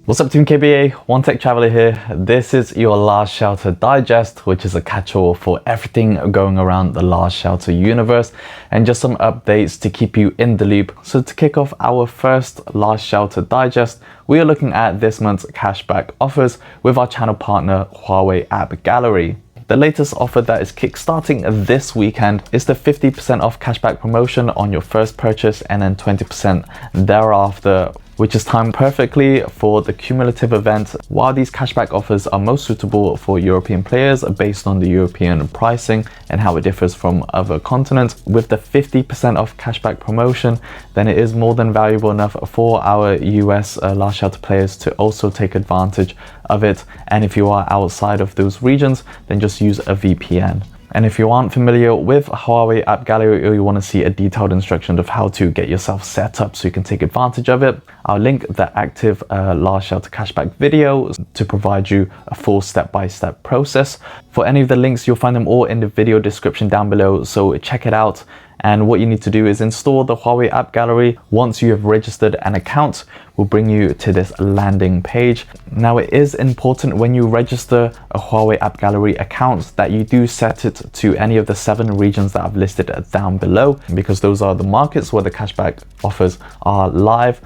What's up Team KBA, One Tech Traveler here. This is your Last Shelter Digest, which is a catch-all for everything going around the Last Shelter universe and just some updates to keep you in the loop. So to kick off our first Last Shelter Digest, we are looking at this month's cashback offers with our channel partner Huawei App Gallery. The latest offer that is kickstarting this weekend is the 50% off cashback promotion on your first purchase and then 20% thereafter, which is timed perfectly for the cumulative event. While these cashback offers are most suitable for European players based on the European pricing and how it differs from other continents, with the 50% off cashback promotion, then it is more than valuable enough for our US Last Shelter players to also take advantage of it. And if you are outside of those regions, then just use a VPN. And if you aren't familiar with Huawei App Gallery or you want to see a detailed instruction of how to get yourself set up so you can take advantage of it, I'll link the active Last Shelter cashback video to provide you a full step-by-step process. For any of the links, you'll find them all in the video description down below, so check it out. And what you need to do is install the Huawei App Gallery. Once you have registered an account, will bring you to this landing page. Now it is important when you register a Huawei App Gallery account that you do set it to any of the 7 regions that I've listed down below, because those are the markets where the cashback offers are live.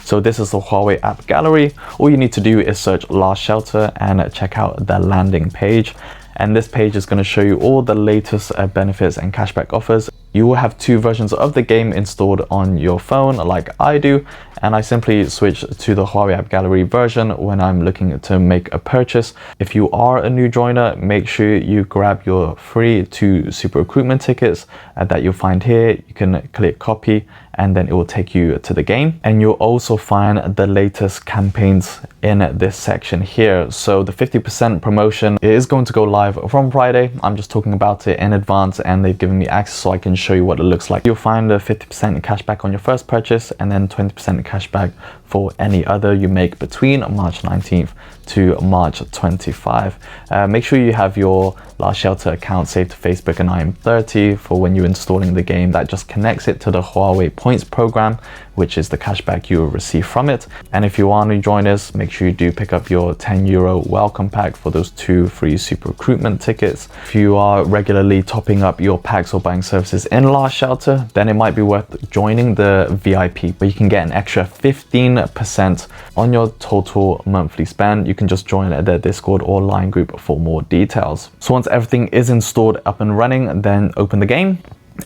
So this is the Huawei App Gallery. All you need to do is search Last Shelter and check out the landing page. And this page is going to show you all the latest benefits and cashback offers. You will have 2 versions of the game installed on your phone like I do, and I simply switch to the Huawei App Gallery version when I'm looking to make a purchase. If you are a new joiner, make sure you grab your free 2 super recruitment tickets that you'll find here. You can click copy and then it will take you to the game, and you'll also find the latest campaigns in this section here. So the 50% promotion is going to go live from Friday. I'm just talking about it in advance and they've given me access so I can show you what it looks like. You'll find a 50% cashback on your first purchase and then 20% cashback for any other you make between March 19th to March 25. Make sure you have your Last Shelter account saved to Facebook and IM30 for when you're installing the game. That just connects it to the Huawei Points program, which is the cashback you will receive from it. And if you are new joiners, make sure you do pick up your €10 welcome pack for those 2 free super recruitment tickets. If you are regularly topping up your packs or buying services in Last Shelter, then it might be worth joining the VIP, where you can get an extra 15% on your total monthly spend. You can just join the Discord or line group for more details. So once everything is installed up and running, then open the game.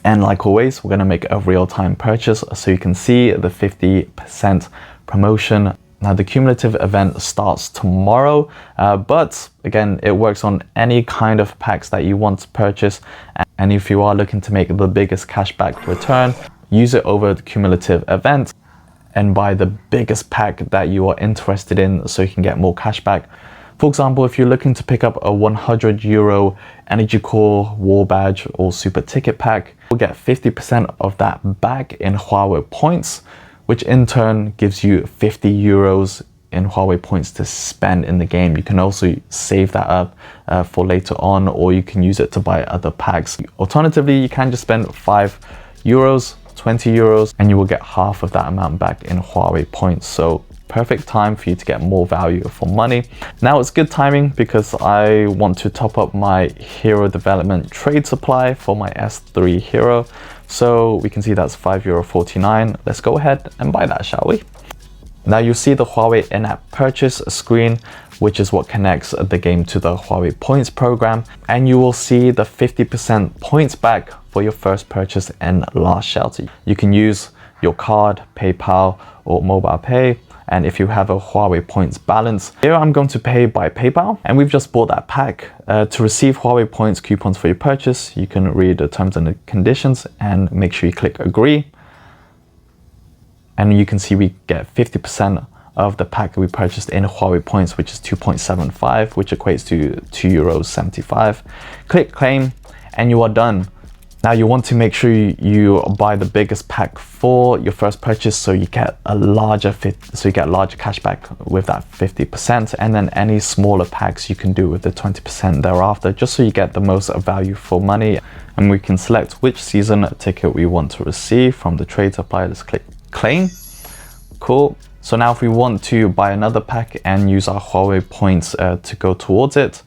And like always, we're going to make a real-time purchase so you can see the 50% promotion. Now the cumulative event starts tomorrow, but again, it works on any kind of packs that you want to purchase. And if you are looking to make the biggest cashback return, use it over the cumulative event and buy the biggest pack that you are interested in so you can get more cashback. For example, if you're looking to pick up a €100 Energy Core, WARBADGE or Super Ticket pack, you'll get 50% of that back in Huawei Points, which in turn gives you €50 in Huawei Points to spend in the game. You can also save that up for later on, or you can use it to buy other packs. Alternatively, you can just spend €5, €20, and you will get half of that amount back in Huawei Points. So perfect time for you to get more value for money. Now it's good timing because I want to top up my Hero Development trade supply for my S3 Hero. So we can see that's €5.49. Let's go ahead and buy that, shall we? Now you see the Huawei in-app purchase screen, which is what connects the game to the Huawei Points program. And you will see the 50% points back for your first purchase in Last Shelter. You can use your card, PayPal or mobile pay. And if you have a Huawei Points balance, here I'm going to pay by PayPal, and we've just bought that pack. To receive Huawei Points coupons for your purchase, you can read the terms and the conditions and make sure you click agree. And you can see we get 50% of the pack that we purchased in Huawei Points, which is 2.75, which equates to €2.75. Click claim and you are done. Now you want to make sure you buy the biggest pack for your first purchase, so you get a larger larger cashback with that 50%, and then any smaller packs you can do with the 20% thereafter, just so you get the most value for money. And we can select which season ticket we want to receive from the trade supply. Let's click claim. Cool. So now if we want to buy another pack and use our Huawei points to go towards it,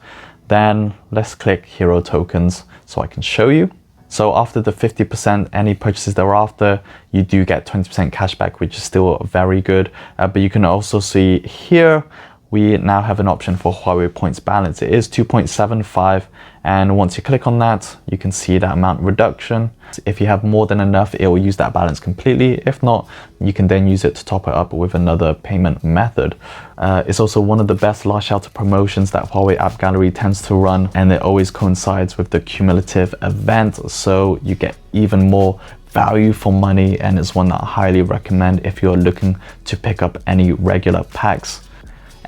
then let's click Hero Tokens so I can show you. So after the 50%, any purchases thereafter, you do get 20% cashback, which is still very good. But you can also see here, we now have an option for Huawei points balance. It is 2.75. And once you click on that, you can see that amount reduction. If you have more than enough, it will use that balance completely. If not, you can then use it to top it up with another payment method. It's also one of the best last shelter promotions that Huawei App Gallery tends to run, and it always coincides with the cumulative event. So you get even more value for money, and it's one that I highly recommend if you're looking to pick up any regular packs.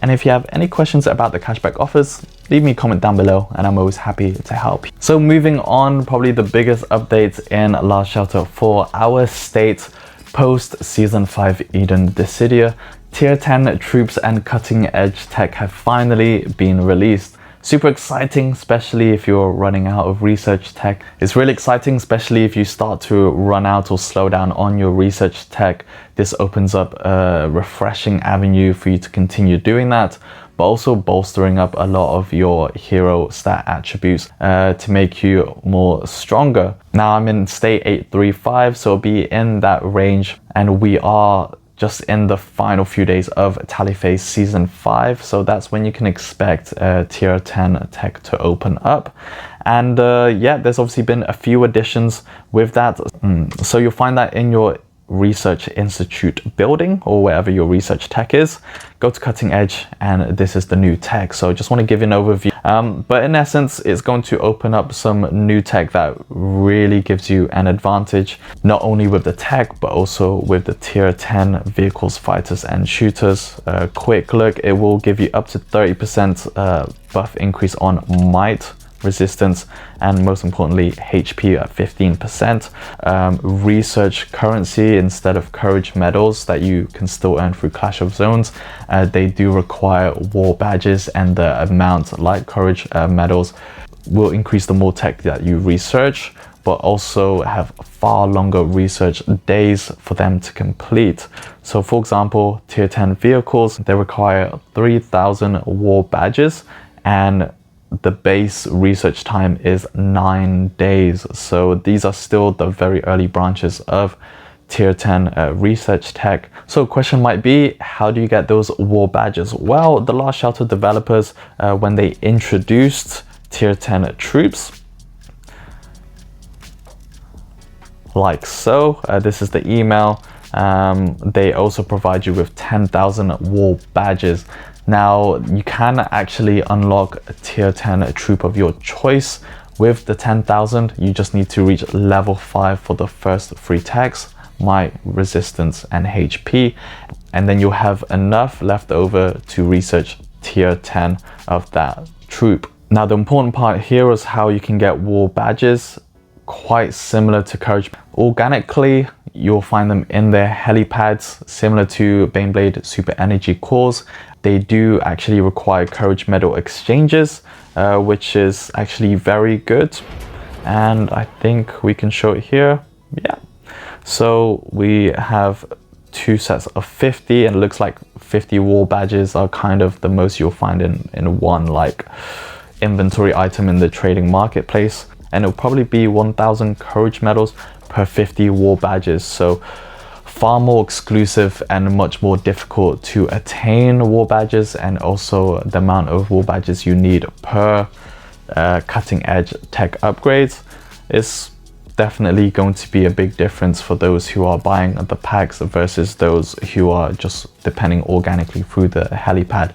And if you have any questions about the cashback offers, leave me a comment down below and I'm always happy to help. So moving on, probably the biggest updates in Last Shelter for our state post Season 5 Eden Dissidia. Tier 10 troops and cutting edge tech have finally been released. Super exciting, especially if you're running out of research tech. It's really exciting, especially if you start to run out or slow down on your research tech. This opens up a refreshing avenue for you to continue doing that, but also bolstering up a lot of your hero stat attributes to make you more stronger. Now I'm in state 835, so it'll be in that range, and we are just in the final few days of Tally Phase Season 5, so that's when you can expect Tier 10 tech to open up. And yeah, there's obviously been a few additions with that. So you'll find that in your Research Institute building or wherever your research tech is. Go to Cutting Edge and this is the new tech. So just want to give you an overview. But in essence, it's going to open up some new tech that really gives you an advantage, not only with the tech, but also with the Tier 10 vehicles, fighters and shooters. Quick look, it will give you up to 30% buff increase on might, resistance, and most importantly HP at 15%. Research currency instead of courage medals that you can still earn through Clash of Zones. They do require war badges, and the amount like courage medals will increase the more tech that you research, but also have far longer research days for them to complete. So for example, Tier 10 vehicles, they require 3,000 war badges, and the base research time is 9 days. So these are still the very early branches of Tier 10 research tech. So question might be, how do you get those war badges? Well, the Last Shelter developers, when they introduced Tier 10 troops, like so, this is the email. They also provide you with 10,000 war badges. Now you can actually unlock a Tier 10 troop of your choice with the 10,000. You just need to reach level 5 for the first 3 tags, might, resistance and HP, and then you'll have enough left over to research Tier 10 of that troop. Now the important part here is how you can get war badges. Quite similar to courage. Organically, you'll find them in their helipads, similar to Baneblade Super Energy cores. They do actually require courage medal exchanges, which is actually very good. And I think we can show it here. Yeah. So we have 2 sets of 50, and it looks like 50 war badges are kind of the most you'll find in one like inventory item in the trading marketplace. And it'll probably be 1,000 courage medals per 50 war badges. So far more exclusive and much more difficult to attain war badges, and also the amount of war badges you need per cutting edge tech upgrades is definitely going to be a big difference for those who are buying the packs versus those who are just depending organically through the helipad.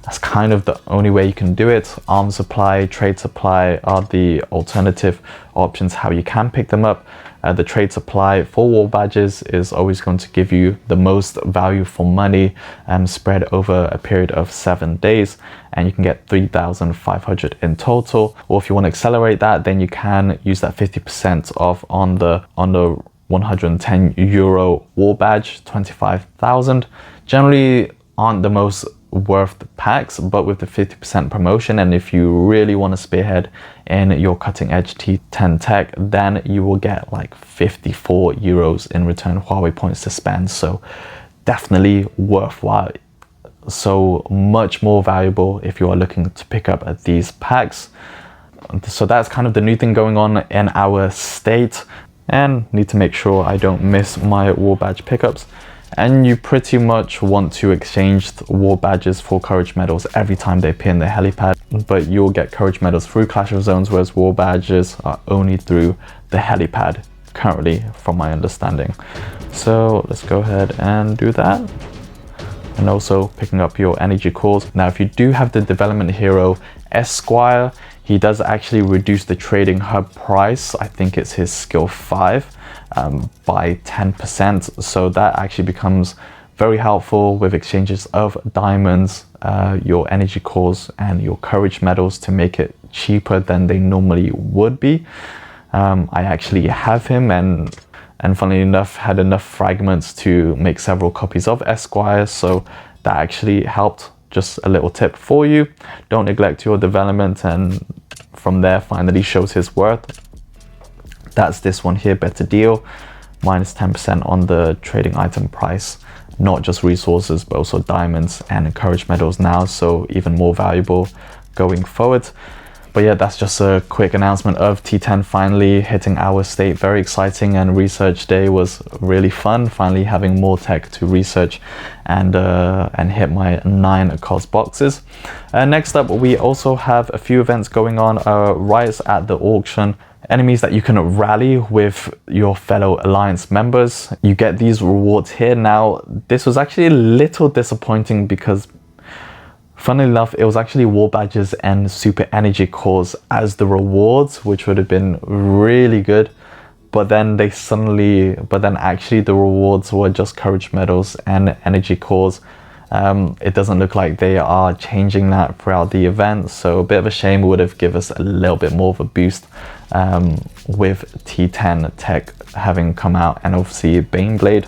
That's kind of the only way you can do it. Arms supply, trade supply are the alternative options how you can pick them up. The trade supply for war badges is always going to give you the most value for money spread over a period of 7 days, and you can get 3,500 in total. Or if you want to accelerate that, then you can use that 50% off on the 110 euro war badge, 25,000. Generally aren't the most worth the packs, but with the 50% promotion, and if you really want to spearhead in your cutting edge T10 tech, then you will get like 54 euros in return Huawei points to spend. So definitely worthwhile. So much more valuable if you are looking to pick up these packs. So that's kind of the new thing going on in our state, and need to make sure I don't miss my war badge pickups. And you pretty much want to exchange war badges for courage medals every time they appear in the helipad, but you'll get courage medals through Clash of Zones, whereas war badges are only through the helipad currently, from my understanding. So let's go ahead and do that. And also picking up your energy cores. Now, if you do have the development hero Esquire, he does actually reduce the trading hub price. I think it's his skill 5 by 10%. So that actually becomes very helpful with exchanges of diamonds, your energy cores, and your courage medals to make it cheaper than they normally would be. I actually have him, and funnily enough had enough fragments to make several copies of Esquire, so that actually helped. Just a little tip for you, don't neglect your development, and from there finally shows his worth. That's this one here, Better Deal, minus 10% on the trading item price, not just resources but also diamonds and courage medals now, so even more valuable going forward. But yeah, that's just a quick announcement of T10 finally hitting our state. Very exciting, and research day was really fun, finally having more tech to research and hit my 9 cost boxes. Next up, we also have a few events going on right at the auction. Enemies that you can rally with your fellow Alliance members. You get these rewards here. Now, this was actually a little disappointing because funnily enough, it was actually war badges and super energy cores as the rewards, which would have been really good. But then actually the rewards were just courage medals and energy cores. It doesn't look like they are changing that throughout the event, so a bit of a shame. It would have given us a little bit more of a boost with T10 tech having come out, and obviously Baneblade.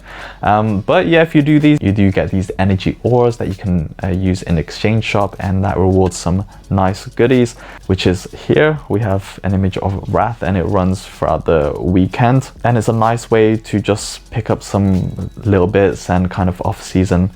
But yeah, if you do these, you do get these energy auras that you can use in exchange shop, and that rewards some nice goodies, which is here. We have an image of Wrath, and it runs throughout the weekend, and it's a nice way to just pick up some little bits and kind of off-season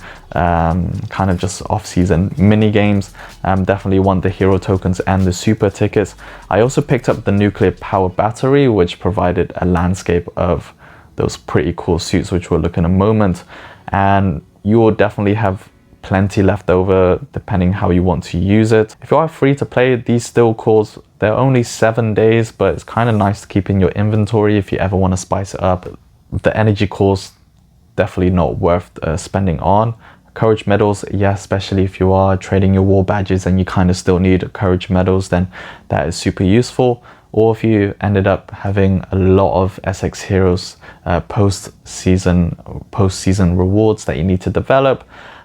mini games. Definitely want the hero tokens and the super tickets. I also picked up the nuclear power battery, which provided a landscape of those pretty cool suits, which we'll look in a moment, and you will definitely have plenty left over depending how you want to use it. If you are free to play, these still cores, they're only 7 days, but it's kind of nice to keep in your inventory if you ever want to spice it up. The energy cores, definitely not worth spending on. Courage medals, yeah, especially if you are trading your war badges and you kind of still need courage medals, then that is super useful. Or if you ended up having a lot of SX heroes post-season rewards that you need to develop,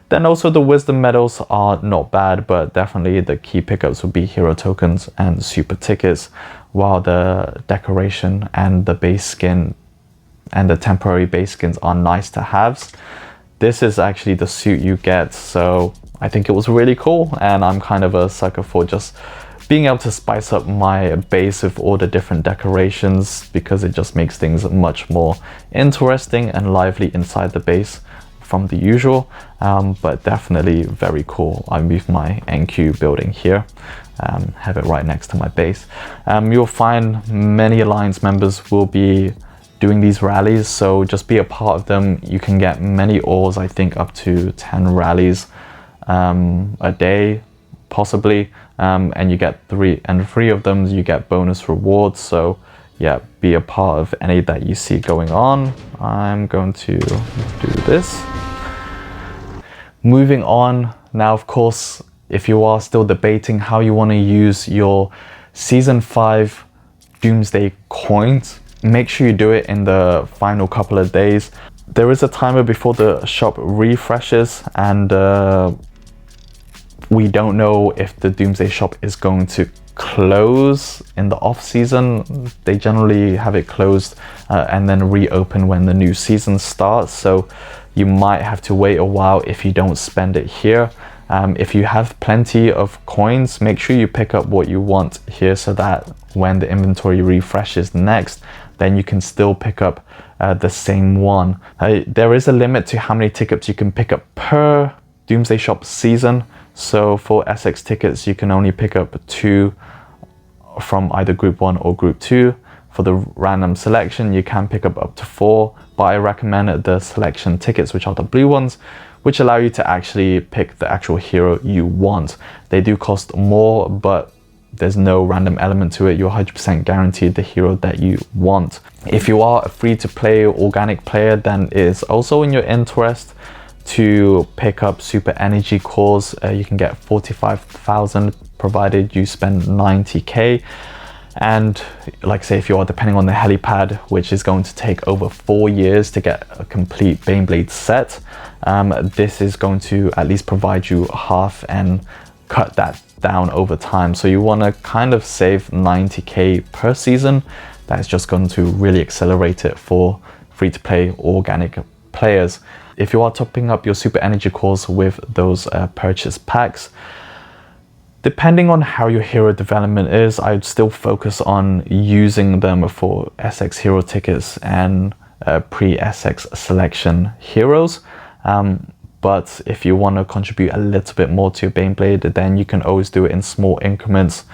then also the wisdom medals are not bad, but definitely the key pickups would be hero tokens and super tickets, while the decoration and the base skin and the temporary base skins are nice to haves. This is actually the suit you get, so I think it was really cool, and I'm kind of a sucker for just being able to spice up my base with all the different decorations, because it just makes things much more interesting and lively inside the base from the usual. But definitely very cool. I moved my NQ building here, have it right next to my base. You'll find many Alliance members will be doing these rallies, so just be a part of them. You can get many ores, I think up to 10 rallies a day possibly, and you get three of them you get bonus rewards. So yeah, be a part of any that you see going on. I'm going to do this. Moving on now, of course, if you are still debating how you want to use your season 5 Doomsday coins, make sure you do it in the final couple of days. There is a timer before the shop refreshes, and we don't know if the Doomsday shop is going to close in the off season. They generally have it closed and then reopen when the new season starts, so you might have to wait a while if you don't spend it here. If you have plenty of coins, make sure you pick up what you want here, so that when the inventory refreshes next, then you can still pick up the same one. There is a limit to how many tickets you can pick up per Doomsday Shop season. So for SX tickets, you can only pick up 2 from either group 1 or group 2. For the random selection, you can pick up to 4, but I recommend the selection tickets, which are the blue ones, which allow you to actually pick the actual hero you want. They do cost more, but there's no random element to it. You're 100% guaranteed the hero that you want. If you are a free-to-play organic player, then it is also in your interest to pick up super energy cores. You can get 45,000 provided you spend 90k. And like I say, if you are depending on the helipad, which is going to take over 4 years to get a complete Baneblade set, this is going to at least provide you half and cut that down over time. So you want to kind of save 90k per season. That's just going to really accelerate it for free-to-play organic players. If you are topping up your super energy cores with those purchase packs, depending on how your hero development is, I'd still focus on using them for SX hero tickets and pre-SX selection heroes. But if you want to contribute a little bit more to your Baneblade, then you can always do it in small increments.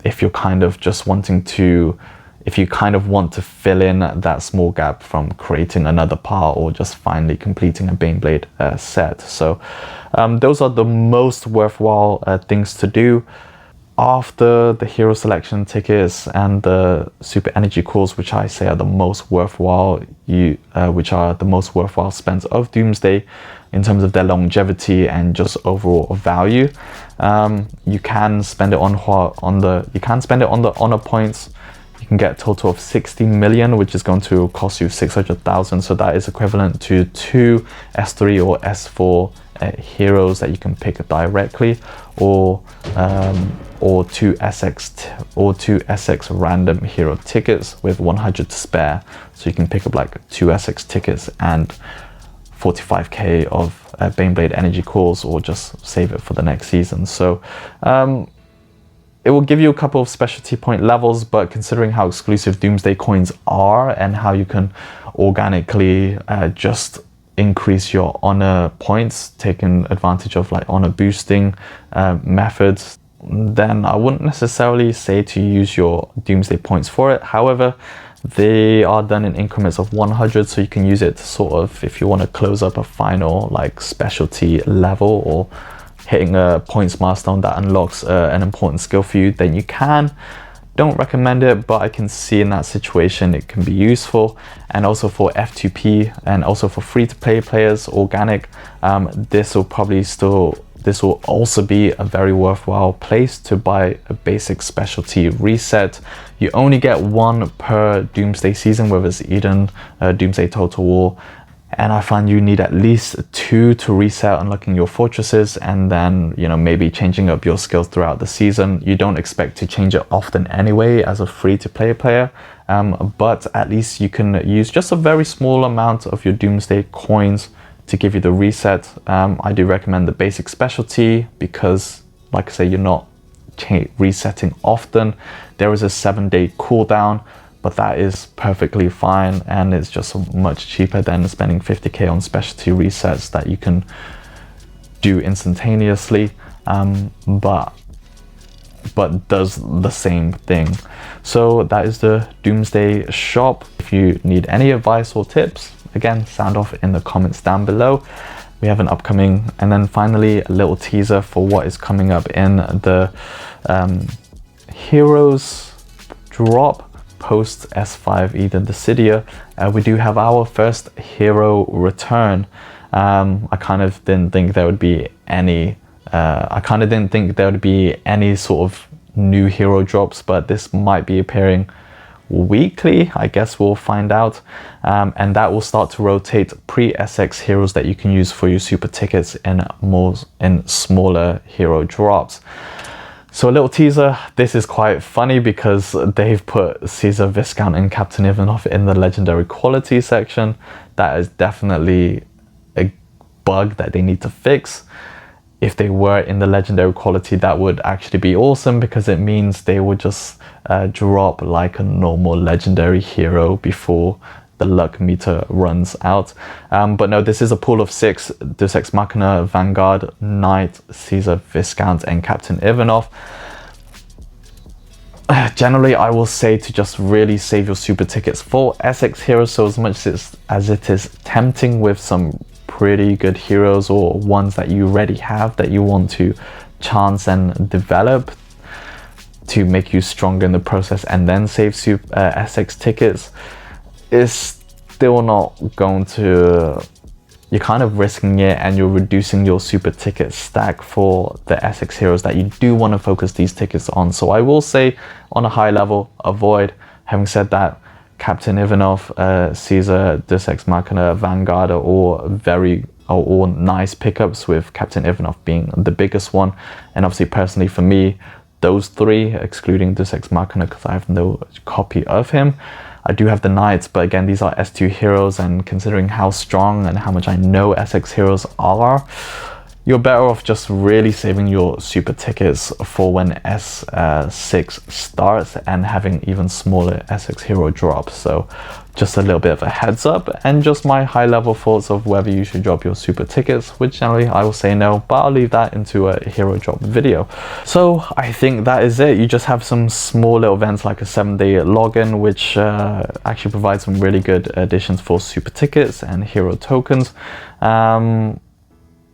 If you're kind of just wanting to, if you kind of want to fill in that small gap from creating another part or just finally completing a Baneblade set. So those are the most worthwhile things to do. After the hero selection tickets and the super energy cores, which I say are the most worthwhile, which are the most worthwhile spends of Doomsday in terms of their longevity and just overall value. You can spend it on the honor points. You can get a total of 60 million, which is going to cost you 600,000. So that is equivalent to 2 S3 or S4 heroes that you can pick directly, or 2 SX random hero tickets with 100 to spare. So you can pick up like 2 SX tickets and 45k of Baneblade energy cores, or just save it for the next season. So it will give you a couple of specialty point levels, but considering how exclusive Doomsday coins are and how you can organically just increase your honor points, taking advantage of like honor boosting methods, then I wouldn't necessarily say to use your Doomsday points for it. However, they are done in increments of 100, so you can use it to sort of, if you want to close up a final like specialty level or hitting a points milestone that unlocks an important skill for you, then you can. Don't recommend it, but I can see in that situation it can be useful. And also for F2P and also for free-to-play players, organic, this will also be a very worthwhile place to buy a basic specialty reset. You only get 1 per Doomsday season, whether it's Eden, Doomsday Total War, and I find you need at least 2 to reset unlocking your fortresses, and then, you know, maybe changing up your skills throughout the season. You don't expect to change it often anyway as a free-to-play player, but at least you can use just a very small amount of your Doomsday coins to give you the reset. I do recommend the basic specialty because, like I say, you're not resetting often. There is a 7-day cooldown, but that is perfectly fine, and it's just much cheaper than spending 50k on specialty resets that you can do instantaneously, but does the same thing. So that is the Doomsday shop. If you need any advice or tips, again, sound off in the comments down below. We have an upcoming, and then finally a little teaser for what is coming up in the Heroes drop post S5 Eden Dissidia. We do have our first hero return. I kind of didn't think there would be any sort of new hero drops, but this might be appearing weekly. I guess we'll find out, and that will start to rotate pre-SX heroes that you can use for your super tickets in smaller hero drops. So a little teaser, this is quite funny because they've put Caesar, Viscount and Captain Ivanov in the legendary quality section. That is definitely a bug that they need to fix. If they were in the legendary quality, that would actually be awesome, because it means they would just drop like a normal legendary hero before the luck meter runs out. But no, this is a pool of 6: Deus Ex Machina, Vanguard, Knight, Caesar, Viscount, and Captain Ivanov. Generally, I will say to just really save your super tickets for SX heroes. So as much as it is tempting with some pretty good heroes or ones that you already have that you want to chance and develop to make you stronger in the process and then save SX tickets, is still not going to... You're kind of risking it, and you're reducing your super ticket stack for the SX heroes that you do want to focus these tickets on. So I will say on a high level, avoid. Having said that, Captain Ivanov, Caesar, Deus Ex Machina, Vanguard are all nice pickups, with Captain Ivanov being the biggest one. And obviously personally for me, those 3, excluding Deus Ex Machina because I have no copy of him. I do have the Knights, but again, these are S2 heroes, and considering how strong and how much I know SX heroes are, you're better off just really saving your super tickets for when S6 starts and having even smaller SX hero drops. So just a little bit of a heads up, and just my high level thoughts of whether you should drop your super tickets, which generally I will say no, but I'll leave that into a hero drop video. So I think that is it. You just have some small little events like a 7-day login, which actually provides some really good additions for super tickets and hero tokens.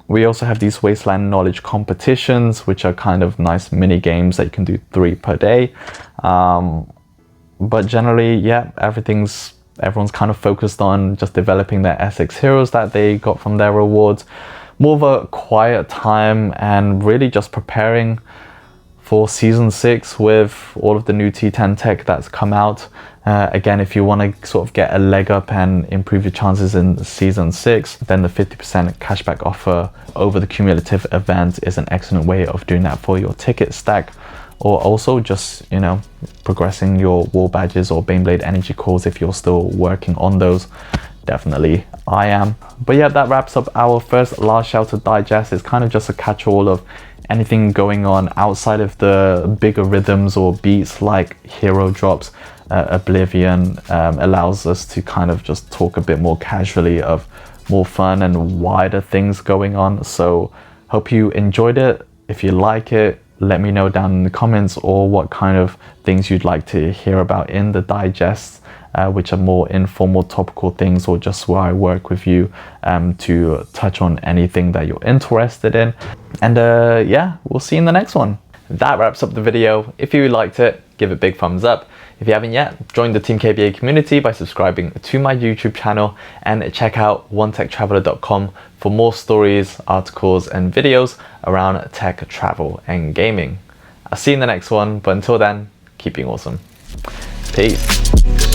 We also have these Wasteland Knowledge competitions, which are kind of nice mini games that you can do 3 per day. But generally, yeah, everyone's kind of focused on just developing their SX heroes that they got from their rewards. More of a quiet time, and really just preparing for Season 6 with all of the new T10 tech that's come out. Again, if you want to sort of get a leg up and improve your chances in Season 6, then the 50% cashback offer over the cumulative event is an excellent way of doing that for your ticket stack. Or also just, you know, progressing your war badges or Baneblade energy cores if you're still working on those. Definitely I am. But yeah, that wraps up our first Last Shelter digest. It's kind of just a catch-all of anything going on outside of the bigger rhythms or beats like hero drops. Oblivion allows us to kind of just talk a bit more casually of more fun and wider things going on. So hope you enjoyed it. If you like it, let me know down in the comments, or what kind of things you'd like to hear about in the digests, which are more informal, topical things, or just where I work with you to touch on anything that you're interested in. And yeah, we'll see you in the next one. That wraps up the video. If you liked it, give it a big thumbs up. If you haven't yet, join the Team KBA community by subscribing to my YouTube channel, and check out onetechtraveler.com for more stories, articles, and videos around tech, travel, and gaming. I'll see you in the next one, but until then, keep being awesome. Peace.